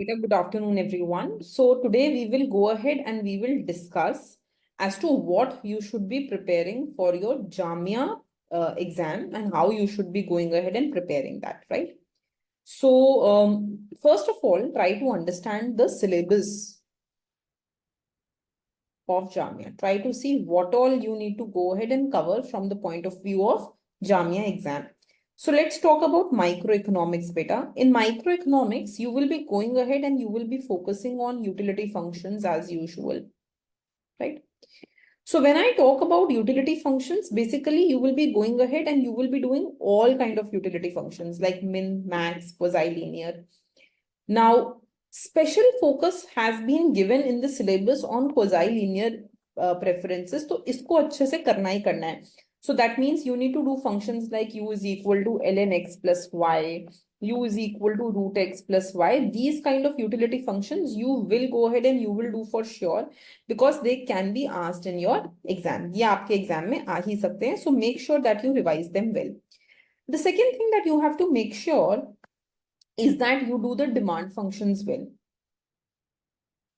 Good afternoon, everyone. So today we will go ahead and we will discuss as to what you should be preparing for your Jamia exam and how you should be going ahead and preparing that, right? So first of all, try to understand the syllabus of Jamia. Try to see what all you need to go ahead and cover from the point of view of Jamia exam. So let's talk about microeconomics, beta. In microeconomics, you will be going ahead and you will be focusing on utility functions as usual, right? So when I talk about utility functions, basically you will be going ahead and you will be doing all kind of utility functions like min, max, quasi-linear. Now, special focus has been given in the syllabus on quasi-linear preferences. So isko अच्छे से करना ही करना है. So that means you need to do functions like u is equal to ln x plus y, u is equal to root x plus y. These kind of utility functions you will go ahead and you will do for sure because they can be asked in your exam. ये आपके exam में आ ही सकते हैं. So make sure that you revise them well. The second thing that you have to make sure is that you do the demand functions well.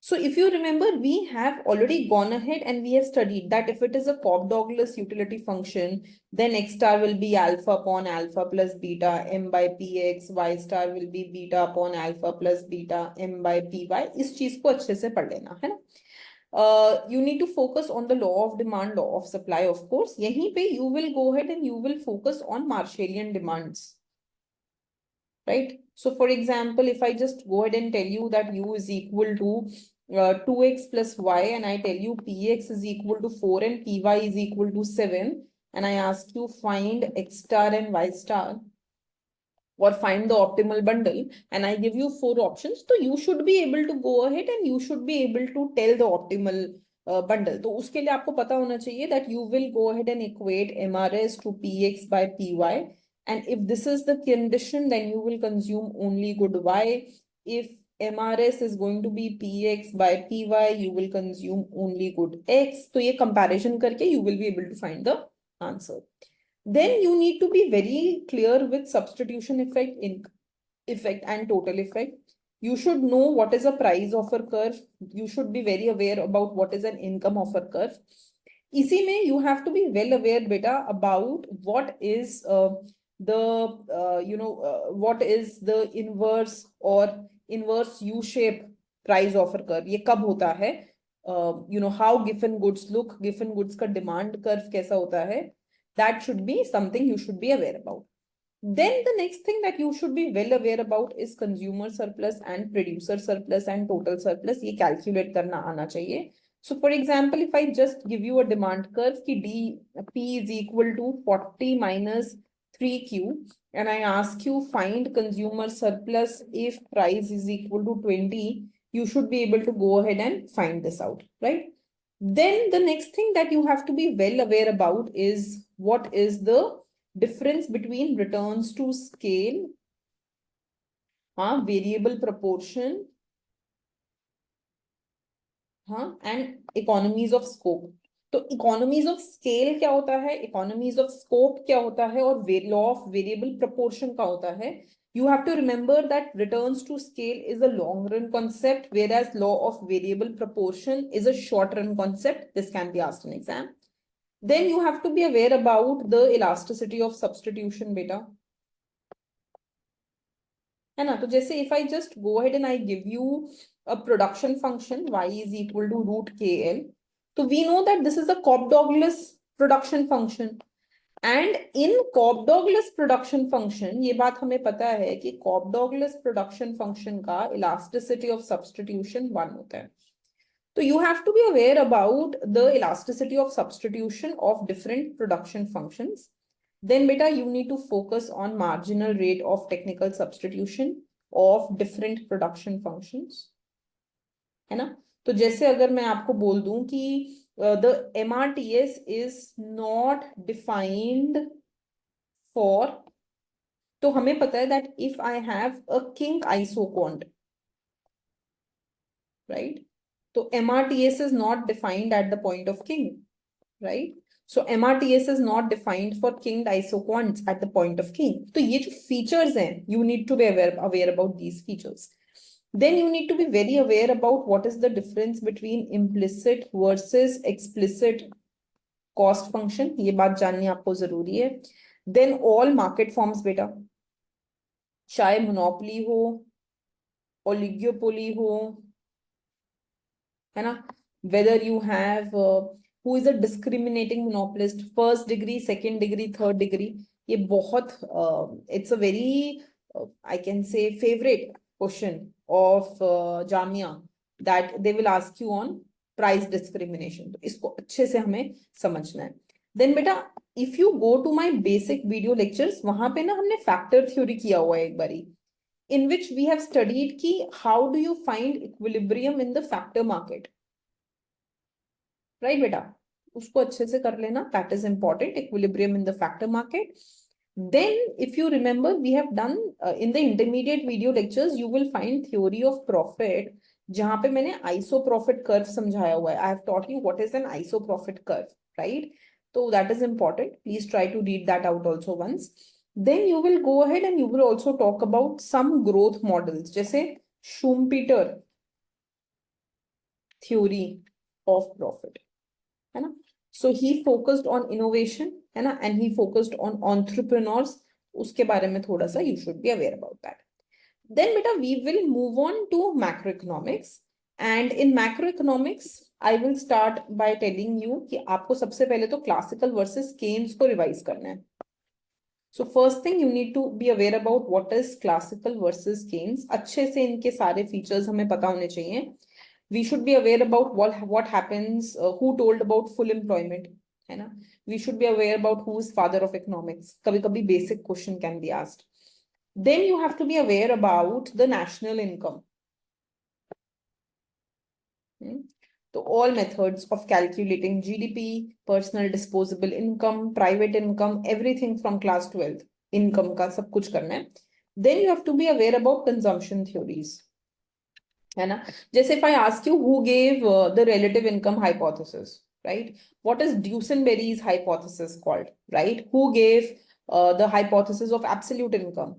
So if you remember, we have already gone ahead and we have studied that if it is a Cobb-Douglas utility function, then x star will be alpha upon alpha plus beta m by px, y star will be beta upon alpha plus beta m by py. इस चीज को अच्छे से पढ़ लेना है ना. You need to focus on the law of demand, law of supply, of course. यहीं पे you will go ahead and you will focus on Marshallian demands. Right? So for example, if I just go ahead and tell you that u is equal to 2x plus y and I tell you px is equal to 4 and py is equal to 7 and I ask you find x star and y star or find the optimal bundle and I give you 4 options, so you should be able to go ahead and you should be able to tell the optimal bundle. तो उसके लिए आपको पता होना चाहिए that you will go ahead and equate MRS to PX by PY. And if this is the condition, then you will consume only good Y. If MRS is going to be PX by PY, you will consume only good X. So ये comparison करके you will be able to find the answer. Then you need to be very clear with substitution effect and total effect. You should know what is a price offer curve. You should be very aware about what is an income offer curve. इसी में you have to be well aware beta about what is what is the inverse or inverse U-shape price offer curve. ये कब होता है? How given goods look, given goods का demand curve कैसा होता है? That should be something you should be aware about. Then the next thing that you should be well aware about is consumer surplus and producer surplus and total surplus. ये calculate करना आना चाहिए. So for example, if I just give you a demand curve ki P is equal to 40 minus 3Q and I ask you find consumer surplus if price is equal to 20, you should be able to go ahead and find this out, right? Then the next thing that you have to be well aware about is what is the difference between returns to scale, variable proportion, and economies of scope. तो economies of scale क्या होता है, economies of scope क्या होता है और law of variable proportion क्या होता है. You have to remember that returns to scale is a long run concept, whereas law of variable proportion is a short run concept. This can be asked in exam. Then you have to be aware about the elasticity of substitution beta. है ना. तो जैसे if I just go ahead and I give you a production function y is equal to root KL. So we know that this is a Cobb-Douglas production function. And in Cobb-Douglas production function, ये बात हमें पता है कि Cobb-Douglas production function का elasticity of substitution 1 होता है. So you have to be aware about the elasticity of substitution of different production functions. Then beta, you need to focus on marginal rate of technical substitution of different production functions. है ना. तो जैसे अगर मैं आपको बोल दूं कि the MRTS is not defined for, तो हमें पता है that if I have a kink isoquant, right? So MRTS is not defined at the point of kink, right? So MRTS is not defined for kinked isoquants at the point of kink. तो ये जो features हैं, you need to be aware about these features. Then you need to be very aware about what is the difference between implicit versus explicit cost function. ये बात जाननी आपको जरूरी है. Then all market forms बेटा, चाहे monopoly हो, oligopoly हो, है ना, whether you have who is a discriminating monopolist, first degree, second degree, third degree, ये बहुत it's a very I can say favorite question of Jamia, that they will ask you on price discrimination. तो इसको अच्छे से हमें समझना है. Then बेटा, if you go to my basic video lectures, वहां पे ना हमने factor theory किया हुआ है एक बारी, in which we have studied ki how do you find equilibrium in the factor market. Right beta, usko अच्छे से कर लेना, that is important, equilibrium in the factor market. Then if you remember, we have done in the intermediate video lectures, you will find theory of profit, जहां पे मैंने iso profit curve समझाया हुआ है. I have taught you what is an iso profit curve, right? So that is important. Please try to read that out also once. Then you will go ahead and you will also talk about some growth models, जैसे Schumpeter theory of profit, है ना? So he focused on innovation, है ना, and he focused on entrepreneurs. उसके बारे में थोड़ा सा you should be aware about that. Then beta, we will move on to macroeconomics, and in macroeconomics I will start by telling you कि आपको सबसे पहले तो classical versus Keynes को revise करना है. So first thing you need to be aware about what is classical versus Keynes. अच्छे से इनके सारे features हमें पता होने चाहिए. We should be aware about what happens, who told about full employment, है ना? We should be aware about who is father of economics. कभी-कभी basic question can be asked. Then you have to be aware about the national income. So all methods of calculating GDP, personal disposable income, private income, everything from class 12th, income का सब कुछ करना है. Then you have to be aware about consumption theories, है ना? जैसे if I ask you who gave the relative income hypothesis, right? What is Duesenberry's hypothesis called, right? Who gave the hypothesis of absolute income?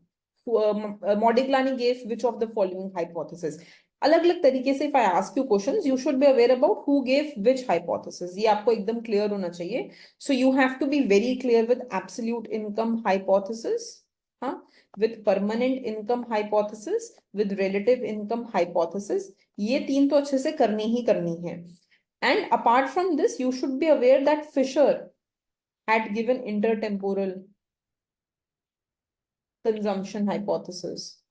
Modigliani gave which of the following hypothesis? अलग अलग तरीके से if I ask you questions, you should be aware about who gave which hypothesis. ये आपको एकदम clear होना चाहिए. So you have to be very clear with absolute income hypothesis, हाँ, with permanent income hypothesis, with relative income hypothesis. ये तीन तो अच्छे से करनी ही करनी है. And apart from this, you should be aware that Fisher had given intertemporal consumption hypothesis,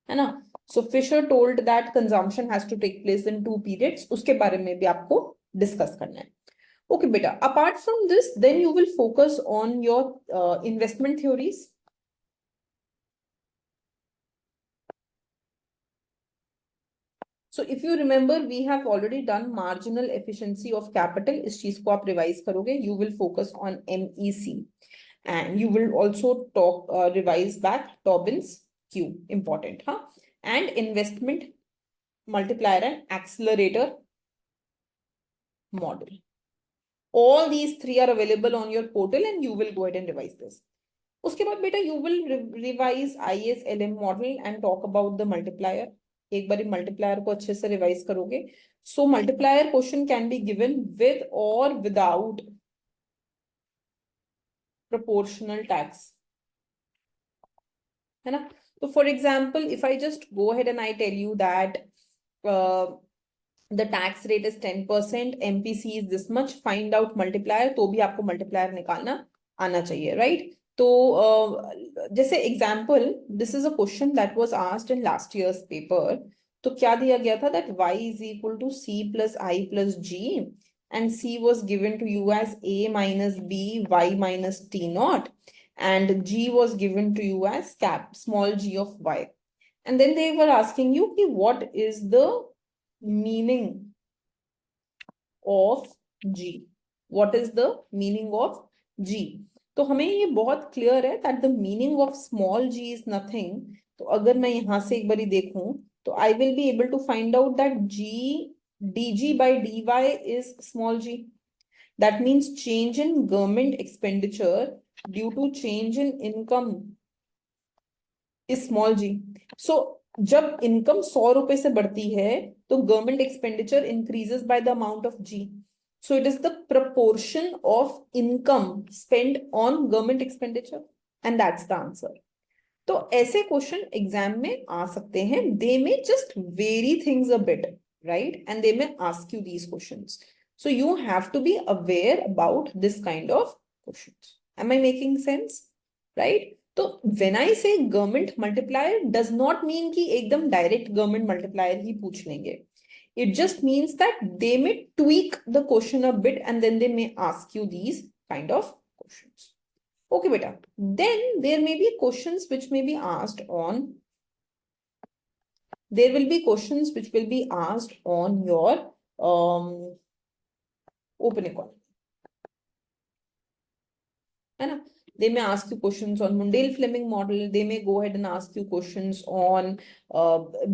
है ना? So Fisher told that consumption has to take place in 2 periods. उसके बारे में भी आपको discuss करना है. Okay, beta. Apart from this, then you will focus on your investment theories. So if you remember, we have already done marginal efficiency of capital. इस चीज को आप revise करोगे. You will focus on MEC, and you will also talk revise back Tobin's Q. Important, huh? And investment multiplier and accelerator model. All these 3 are available on your portal, and you will go ahead and revise this. उसके बाद बेटा you will revise ISLM model and talk about the multiplier. एक बारी multiplier को अच्छे से revise करोगे. So multiplier question can be given with or without proportional tax, है ना? So for example, if I just go ahead and I tell you that the tax rate is 10%, MPC is this much, find out multiplier, तो भी आपको multiplier निकालना आना चाहिए, right? तो जैसे example, this is a question that was asked in last year's paper. तो क्या दिया गया था that y is equal to c plus I plus g, and c was given to you as a minus b y minus t naught, and g was given to you as small g of y. And then they were asking you what is the meaning of g? What is the meaning of g? तो हमें ये बहुत clear है that the meaning of small g is nothing. तो अगर मैं यहां से एक बारी देखूं तो I will be able to find out that g dg by dy is small g. That means change in government expenditure due to change in income is small g. So जब इनकम 100 रुपए से बढ़ती है तो government expenditure increases by the amount of g. So it is the proportion of income spend on government expenditure and that's the answer. तो ऐसे question exam में आ सकते हैं. They may just vary things a bit, right, and they may ask you these questions. So you have to be aware about this kind of questions. Am I making sense? Right? So when I say government multiplier does not mean कि एकदम direct government multiplier ही पूछ लेंगे. It just means that they may tweak the question a bit and then they may ask you these kind of questions. Okay, beta. Then there may be questions which may be asked on. There will be questions which will be asked on your open economy. है ना? They may ask you questions on Mundell-Fleming model. They may go ahead and ask you questions on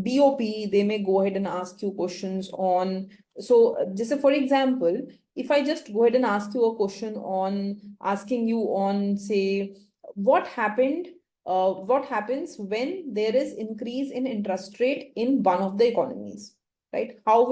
BOP. They may go ahead and ask you questions on. So, just for example, if I just go ahead and ask you a question on asking you on, say, what happened? What happens when there is increase in interest rate in one of the economies, right? How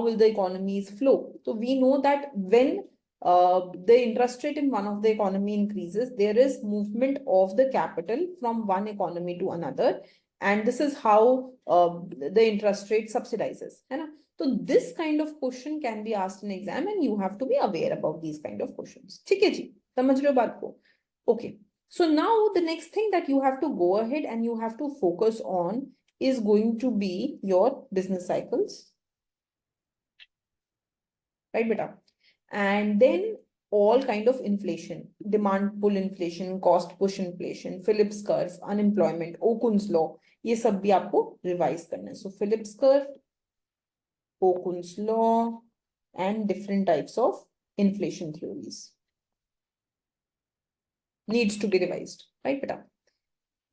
will the economies flow? So we know that when the interest rate in one of the economy increases, there is movement of the capital from one economy to another, and this is how the interest rate subsidizes, है ना? So this kind of question can be asked in exam, and you have to be aware about these kind of questions. ठीक है जी, समझ रहे हो बात को? Okay. So now the next thing that you have to go ahead and you have to focus on is going to be your business cycles, right, beta? And then all kind of inflation, demand pull inflation, cost push inflation, Phillips curve, unemployment, Okun's law, ये सब भी आपको revise करना है. So Phillips curve, Okun's law, and different types of inflation theories needs to be revised, right, beta?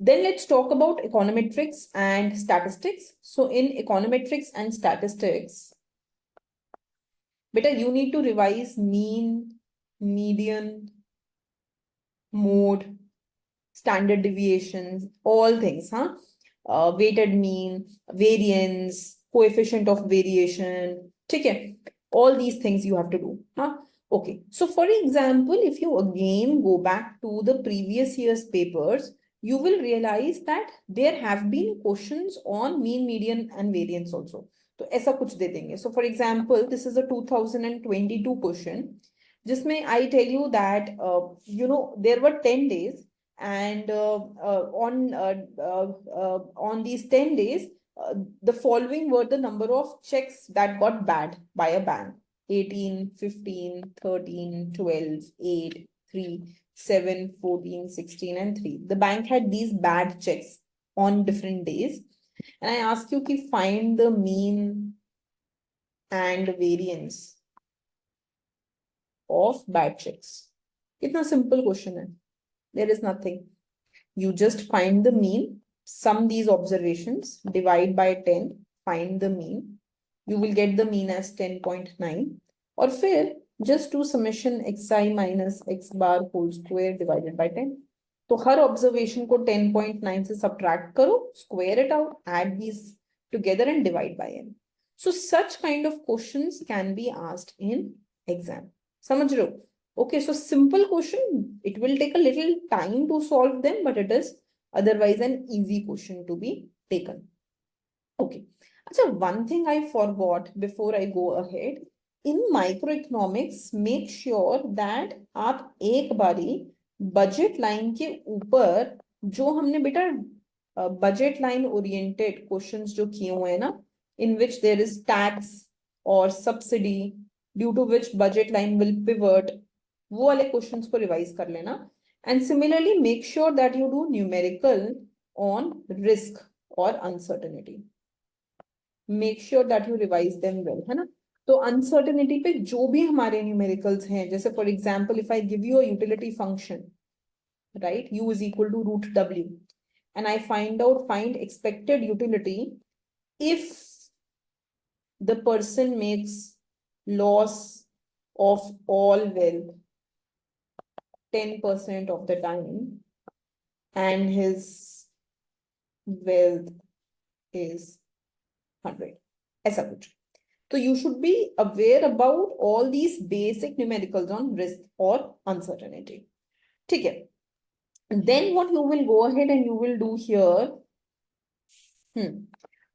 Then let's talk about econometrics and statistics. So in econometrics and statistics, beta, you need to revise mean, median, mode, standard deviations, all things, huh? Weighted mean, variance, coefficient of variation, okay? All these things you have to do, huh? Okay, so for example, if you again go back to the previous year's papers, you will realize that there have been questions on mean, median, and variance also. तो ऐसा कुछ दे देंगे. So for example, this is a 2022 question. जिसमें I tell you that there were 10 days, and on these 10 days, the following were the number of checks that got bad by a bank: 18, 15, 13, 12, 8, 3, 7, 14, 16, and 3. The bank had these bad checks on different days. And I ask you to find the mean and variance of bad checks. It's a simple question. There is nothing. You just find the mean, sum these observations, divide by 10, find the mean. You will get the mean as 10.9. Or फिर just do summation xi minus x bar whole square divided by 10. तो हर observation को 10.9 से subtract करो, square it out, add these together and divide by n. So such kind of questions can be asked in exam. समझ रहे हो? Okay, so simple question, it will take a little time to solve them, but it is otherwise an easy question to be taken. Okay. So one thing I forgot before I go ahead, in microeconomics, make sure that आप एक बारी budget line के ऊपर जो हमने बेटा budget line oriented questions जो किए हुए हैं ना, in which there is tax or subsidy due to which budget line will pivot, वो वाले क्वेश्चंस को रिवाइज कर लेना. And similarly make sure that you do numerical on risk और uncertainty. Make sure that you revise them well, है ना? तो uncertainty पे जो भी हमारे न्यूमेरिकल्स हैं, जैसे for example if I give you a utility function, right, u is equal to root w, and I find expected utility if the person makes loss of all wealth 10% of the time and his wealth is 100. ऐसा कुछ. So you should be aware about all these basic numericals on risk or uncertainty. ठीक है. Then what you will go ahead and you will do here.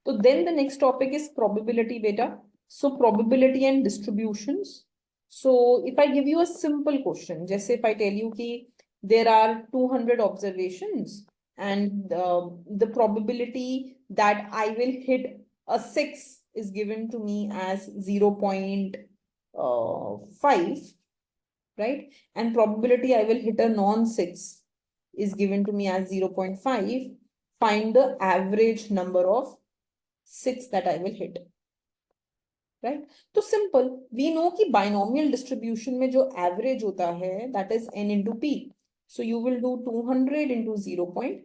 So then the next topic is probability beta. So probability and distributions. So if I give you a simple question, just if I tell you कि there are 200 observations and the probability that I will hit a 6 is given to me as 0.5, right? And probability I will hit a non-6 is given to me as 0.5. Find the average number of 6 that I will hit. Right? So simple. We know कि binomial distribution में जो average होता है, that is n into p. So you will do 200 into 0.5.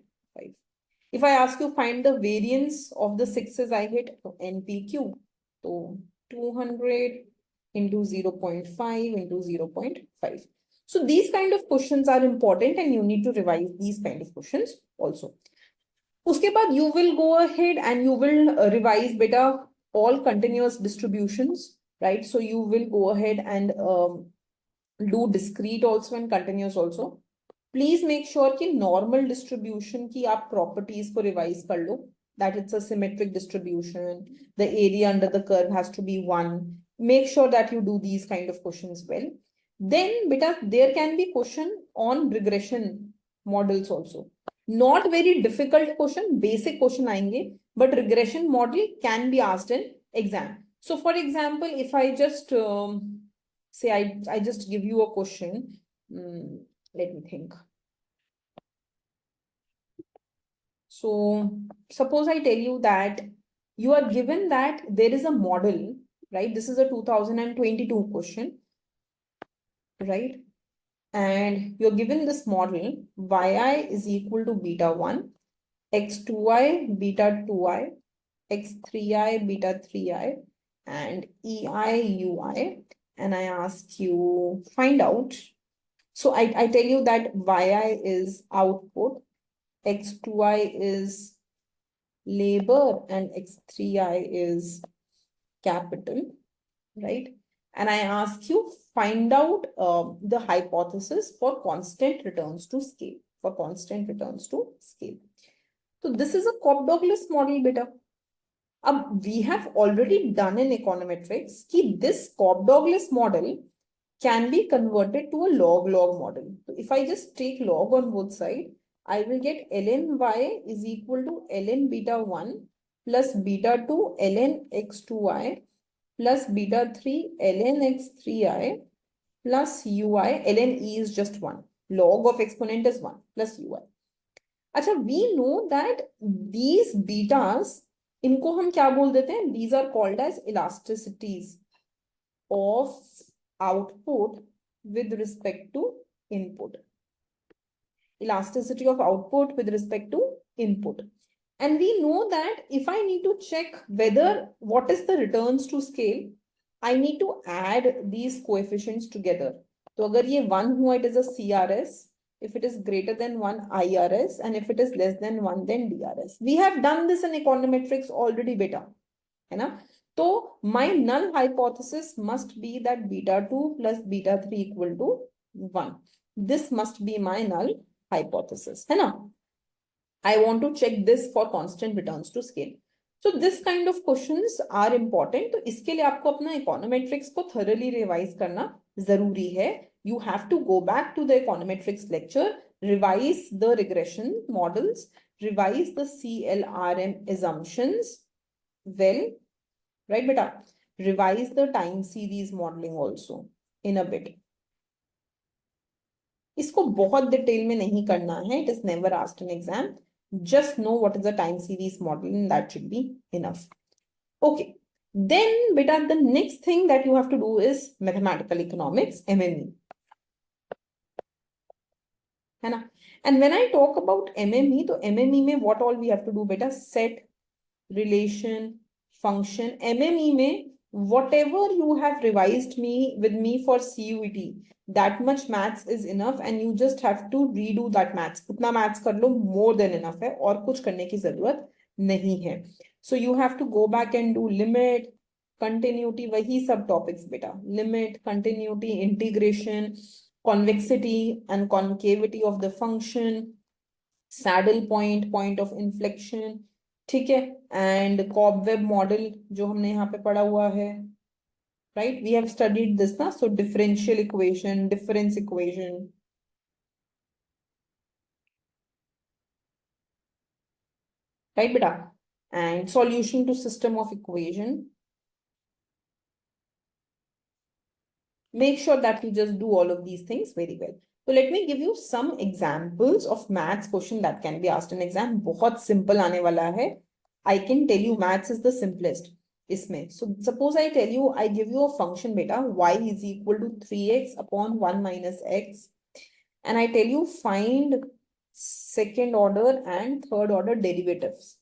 If I ask you find the variance of the 6s I hit, so npq. So 200 into 0.5 into 0.5. So these kind of questions are important and you need to revise these kind of questions also. उसके बाद you will go ahead and you will revise beta all continuous distributions, right? So you will go ahead and do discrete also and continuous also. Please make sure कि normal distribution की आप properties को revise कर लो, that it's a symmetric distribution, the area under the curve has to be 1. Make sure that you do these kind of questions well. Then beta there can be question on regression models also. Not very difficult question, basic question आएंगे, but regression model can be asked in exam. So for example, if I just say I just give you a question, let me think. So suppose I tell you that you are given that there is a model, right? This is a 2022 question, right? And you're given this model, yi is equal to beta 1, x2i, beta 2i, x3i, beta 3i, and ei, ui. And I ask you, find out. So I tell you that yi is output, x2i is labor, and x3i is capital, right? And I ask you, find out the hypothesis for constant returns to scale, So this is a Cobb-Douglas model, beta. We have already done in econometrics that this Cobb-Douglas model can be converted to a log-log model. So if I just take log on both sides, I will get ln y is equal to ln beta 1 plus beta 2 ln x2i plus beta 3 ln x3i plus ui. Ln e is just 1. Log of exponent is 1 plus ui. अच्छा, we know that these betas, इनको हम क्या बोल देते हैं? These are called as elasticities of output with respect to input. Elasticity of output with respect to input. And we know that if I need to check whether what is the returns to scale, I need to add these coefficients together. So अगर ये 1 हुआ, it is a CRS. If it is greater than 1, IRS, and if it is less than 1, then DRS. We have done this in econometrics already, beta. है ना? So my null hypothesis must be that beta 2 plus beta 3 equal to 1. This must be my null hypothesis. है ना? I want to check this for constant returns to scale. So this kind of questions are important. तो इसके लिए आपको अपना econometrics को thoroughly revise करना जरूरी है. You have to go back to the econometrics lecture, revise the regression models, revise the CLRM assumptions well, right beta? Revise the time series modeling also in a bit. इसको बहुत detail में नहीं करना है. It is never asked in exam. Just know what is the time series model and that should be enough. Okay. Then beta, the next thing that you have to do is mathematical economics, MME. है ना? And when I talk about MME, तो MME में what all we have to do beta? Set, relation, function. MME में whatever you have revised with me for CUET, that much maths is enough and you just have to redo that maths. उतना maths कर लो, more than enough है, और कुछ करने की जरूरत नहीं है. So you have to go back and do limit, continuity, wahi sub topics beta. Limit, continuity, integration, convexity and concavity of the function, saddle point, point of inflection, ठीक है, and cobweb model जो हमने यहाँ पे पढ़ा हुआ है, right? We have studied this ना, so differential equation, difference equation. Right, beta? And solution to system of equation. Make sure that you just do all of these things very well. So let me give you some examples of maths question that can be asked in exam. बहुत simple आने वाला है. I can tell you maths is the simplest इसमें. So suppose I tell you, I give you a function beta, y is equal to 3x upon 1 minus x. And I tell you find second order and third order derivatives.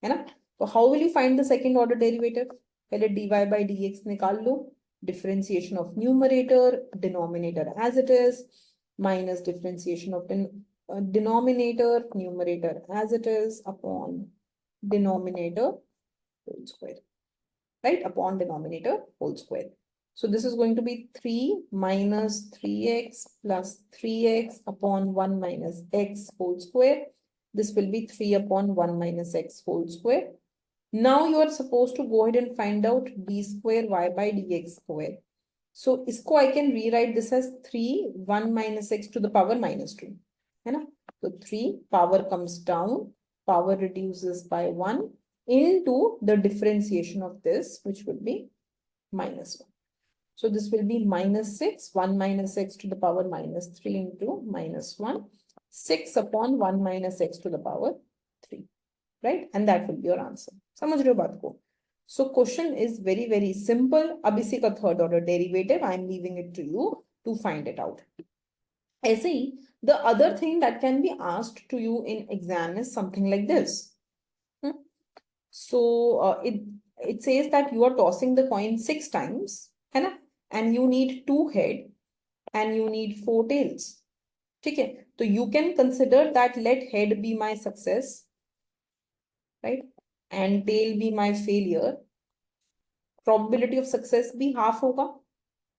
है ना? So how will you find the second order derivative? पहले dy by dx निकाल लो. Differentiation of numerator, denominator as it is, minus differentiation of denominator, numerator as it is, upon denominator whole square, right? Upon denominator whole square. So this is going to be 3 minus 3x plus 3x upon 1 minus x whole square. This will be 3 upon 1 minus x whole square. Now you are supposed to go ahead and find out d square y by dx square. So isko I can rewrite this as 3 1 minus x to the power minus 2. है ना? So 3 power comes down, power reduces by 1 into the differentiation of this, which will be minus 1. So this will be minus 6, 1 minus x to the power minus 3 into minus 1, 6 upon 1 minus x to the power 3. Right? And that will be your answer. समझ रहे हो बात को? So question is very, very simple. अब इसी का third order derivative, I am leaving it to you to find it out. ऐसे ही, the other thing that can be asked to you in exam is something like this. So it says that you are tossing the coin 6 times, है ना? And you need 2 head and you need 4 tails. ठीक है? So you can consider that let head be my success, right? And tail be my failure. Probability of success be half hoga.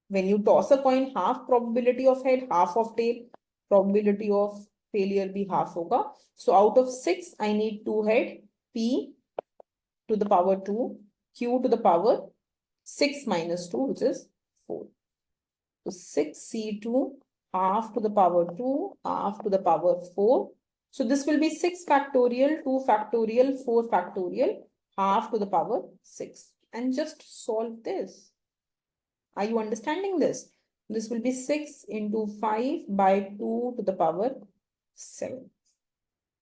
When you toss a coin, half probability of head, half of tail. Probability of failure be half hoga. So out of 6, I need 2 head, p to the power 2, q to the power 6 minus 2, which is 4. So 6c2 half to the power 2, half to the power 4. So this will be 6 factorial, 2 factorial, 4 factorial, half to the power 6. And just solve this. Are you understanding this? This will be 6 into 5 by 2 to the power 7.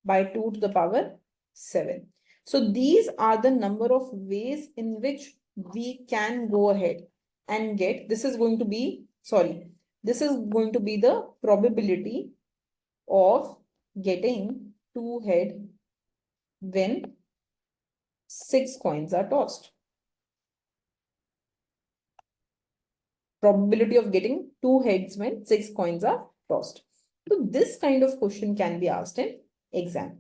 By 2 to the power 7. So these are the number of ways in which we can go ahead and get, this is going to be, this is going to be the probability of getting 2 head when 6 coins are tossed. Probability of getting 2 heads when 6 coins are tossed. So this kind of question can be asked in exam.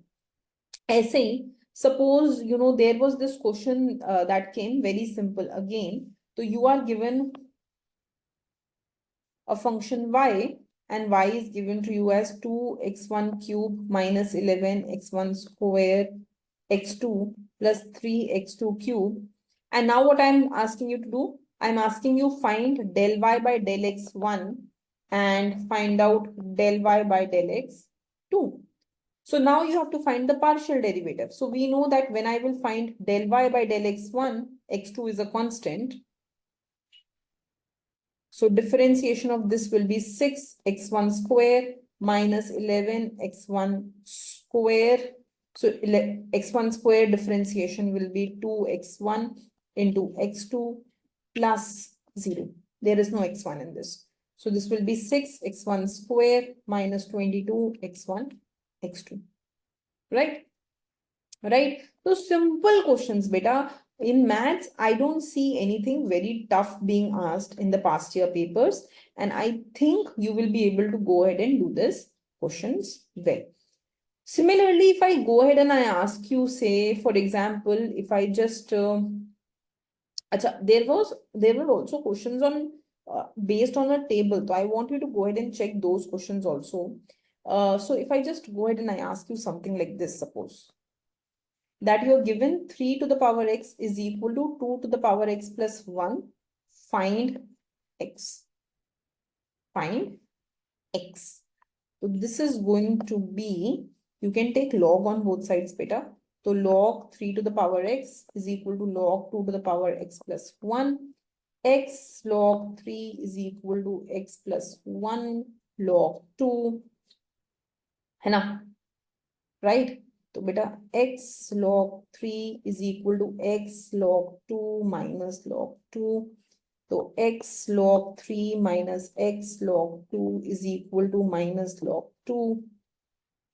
Essay, suppose, you know, there was this question that came very simple again. So you are given a function y, and y is given to you as 2x1 cube minus 11x1 square x2 plus 3x2 cube. And now what I'm asking you to do, I'm asking you find del y by del x1 and find out del y by del x2. So now you have to find the partial derivative. So we know that when I will find del y by del x1, x2 is a constant. So differentiation of this will be 6x1 square minus 11x1 square. So x1 square differentiation will be 2x1 into x2 plus 0. There is no x1 in this. So this will be 6x1 square minus 22x1 x2. Right? Right? So simple questions, beta. In maths, I don't see anything very tough being asked in the past year papers. And I think you will be able to go ahead and do this questions well. Similarly, if I go ahead and I ask you, say, for example, if I just, there were also questions on based on a table. So I want you to go ahead and check those questions also. So if I just go ahead and I ask you something like this, suppose that you're given 3 to the power x is equal to 2 to the power x plus 1. Find x. Find x. So this is going to be, you can take log on both sides, beta. So log 3 to the power x is equal to log 2 to the power x plus 1. X log 3 is equal to x plus 1 log 2. है ना? Right? तो बेटा x log 3 is equal to x log 2 minus log 2. So x log 3 minus x log 2 is equal to minus log 2.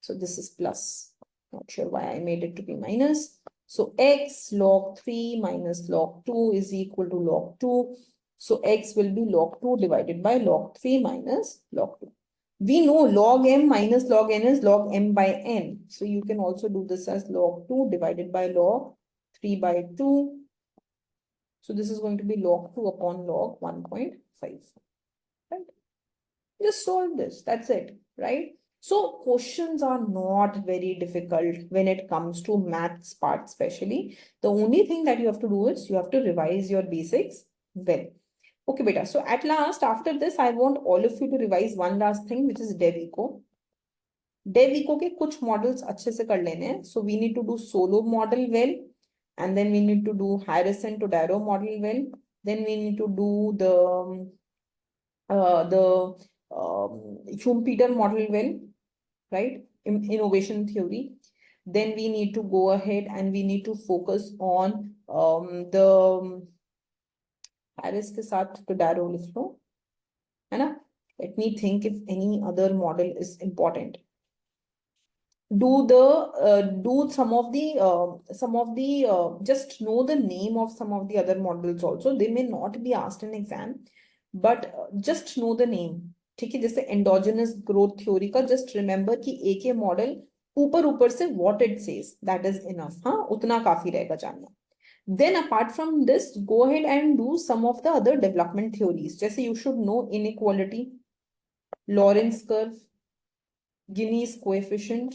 So this is plus. Not sure why I made it to be minus. So x log 3 minus log 2 is equal to log 2. So x will be log 2 divided by log 3 minus log 2. We know log m minus log n is log m by n. So you can also do this as log 2 divided by log 3 by 2. So this is going to be log 2 upon log 1.5. Right? Just solve this. That's it. Right? So questions are not very difficult when it comes to maths part especially. The only thing that you have to do is you have to revise your basics well. Okay, beta. So at last, after this, I want all of you to revise one last thing, which is DevEco. DevEco के कुछ models अच्छे से कर लेने हैं. So we need to do Solo model well, and then we need to do Harrison to Darrow model well. Then we need to do the Schumpeter model well, right? Innovation theory. Then we need to go ahead and we need to focus on the Harris के साथ to Darrow लिख लो, है ना? Let me think if any other model is important. Do some of the just know the name of some of the other models also. They may not be asked in exam, but just know the name. ठीक है, जैसे endogenous growth theory का just remember कि एक ये model ऊपर से what it says, that is enough. हाँ, उतना काफी रहेगा जानना. Then apart from this, go ahead and do some of the other development theories. जैसे you should know inequality, Lorentz curve, Gini's coefficient.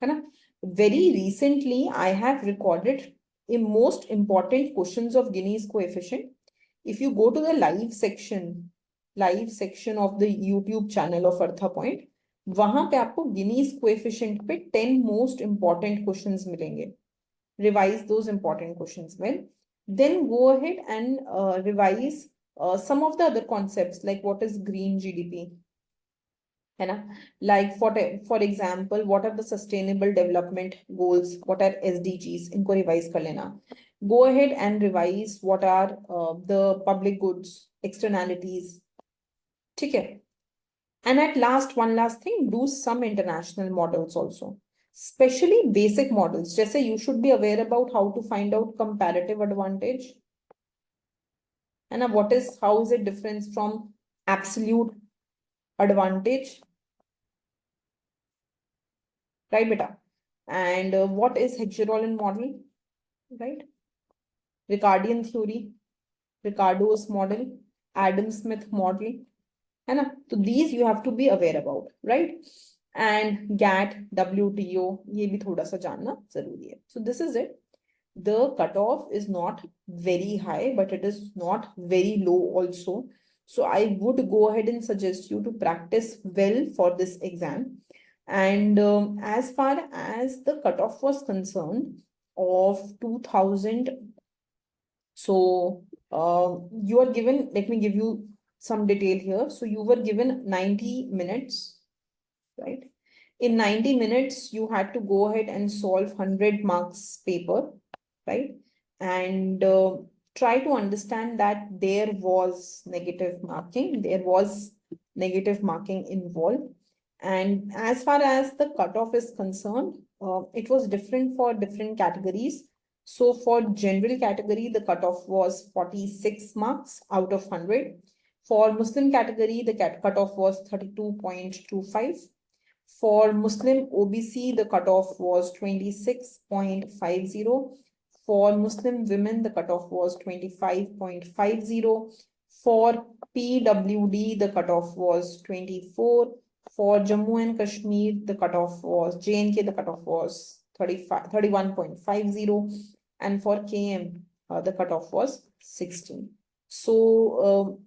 है ना? Very recently, I have recorded a most important questions of Gini's coefficient. If you go to the live section of the YouTube channel of Artha Point, वहां पे आपको Gini's coefficient पे 10 most important questions मिलेंगे. Revise those important questions well. Then go ahead and revise some of the other concepts like what is green GDP. है ना? Like for example, what are the sustainable development goals? What are SDGs? इनको revise कर लेना. Go ahead and revise what are the public goods externalities. ठीक है? And at last, one last thing, do some international models also. Especially basic models. जैसे you should be aware about how to find out comparative advantage. And how is it different from absolute advantage? Right, beta? And what is Hexagon model? Right? Ricardian theory, Ricardo's model, Adam Smith model. है ना? So these you have to be aware about, right? And GATT, WTO, ये भी थोड़ा सा जानना जरूरी है. So this is it. The cutoff is not very high, but it is not very low also. So I would go ahead and suggest you to practice well for this exam. And as far as the cutoff was concerned of 2000, so you are given, let me give you some detail here. So you were given 90 minutes, right? In 90 minutes, you had to go ahead and solve 100 marks paper, right? And try to understand that there was negative marking. There was negative marking involved. And as far as the cutoff is concerned, it was different for different categories. So for general category, the cutoff was 46 marks out of 100. For Muslim category, the cutoff was 32.25. For Muslim OBC, the cutoff was 26.50. For Muslim women, the cutoff was 25.50. For PWD, the cutoff was 24. For Jammu and Kashmir, the cutoff was JNK, the cutoff was 31.50. And for KM, the cutoff was 16. So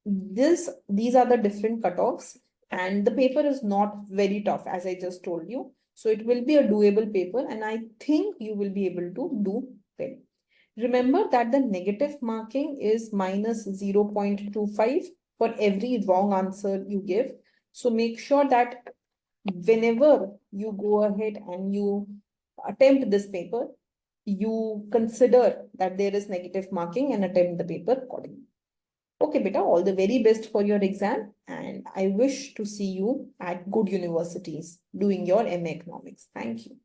these are the different cutoffs. And the paper is not very tough, as I just told you. So it will be a doable paper, and I think you will be able to do well. Remember that the negative marking is minus 0.25 for every wrong answer you give. So make sure that whenever you go ahead and you attempt this paper, you consider that there is negative marking and attempt the paper accordingly. Okay, beta, all the very best for your exam, and I wish to see you at good universities doing your MA Economics. Thank you.